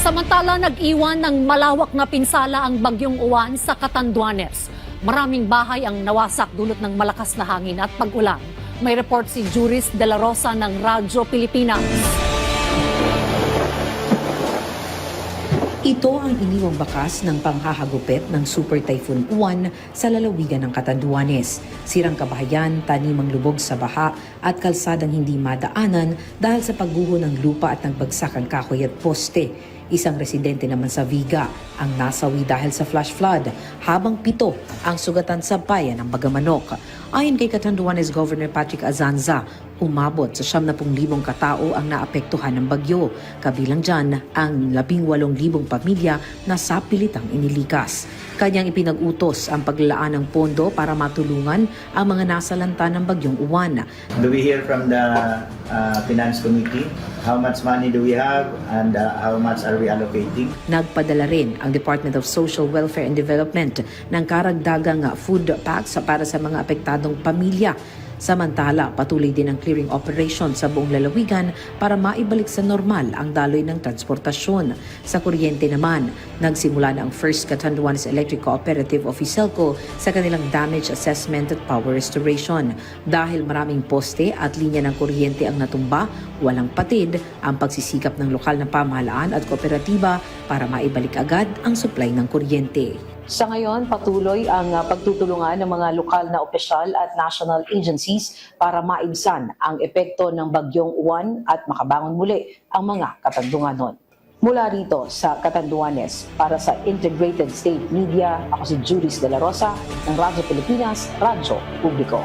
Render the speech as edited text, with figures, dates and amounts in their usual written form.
Samantala, nag-iwan ng malawak na pinsala ang bagyong Uwan sa Catanduanes. Maraming bahay ang nawasak dulot ng malakas na hangin at pag-ulan. May report si Juris De La Rosa ng Radyo Pilipinas. Ito ang iniwang bakas ng panghahagupit ng Super Typhoon Uwan sa lalawigan ng Catanduanes. Sirang kabahayan, tanimang lubog sa baha at kalsadang hindi madaanan dahil sa pagguho ng lupa at nagbagsak ang kahoy at poste. Isang residente naman sa Viga ang nasawi dahil sa flash flood, habang 7 ang sugatan sa bayan ng Bagamanok. Ayon kay Catanduanes Governor Patrick Azanza, umabot sa 70,000 katao ang naapektuhan ng bagyo. Kabilang dyan ang 18,000 pamilya na sapilitang inilikas. Kanyang ipinag-utos ang paglalaan ng pondo para matulungan ang mga nasalanta ng bagyong Uwan. Do we hear from the Finance Committee? How much money do we have and how much are we allocating? Nagpadala rin ang Department of Social Welfare and Development ng karagdagang food packs para sa mga apektadong pamilya. Samantala, patuloy din ang clearing operation sa buong lalawigan para maibalik sa normal ang daloy ng transportasyon. Sa kuryente naman, nagsimula na ang First Catanduanes Electric Cooperative o FICELCO sa kanilang damage assessment at power restoration. Dahil maraming poste at linya ng kuryente ang natumba, walang patid ang pagsisikap ng lokal na pamahalaan at kooperatiba para maibalik agad ang supply ng kuryente. Sa ngayon, patuloy ang pagtutulungan ng mga lokal na opisyal at national agencies para maibsan ang epekto ng bagyong Uwan at makabangon muli ang mga Katandunganon. Mula rito sa Catanduanes, para sa Integrated State Media, ako si Juris De La Rosa ng Radyo Pilipinas, Radyo Publiko.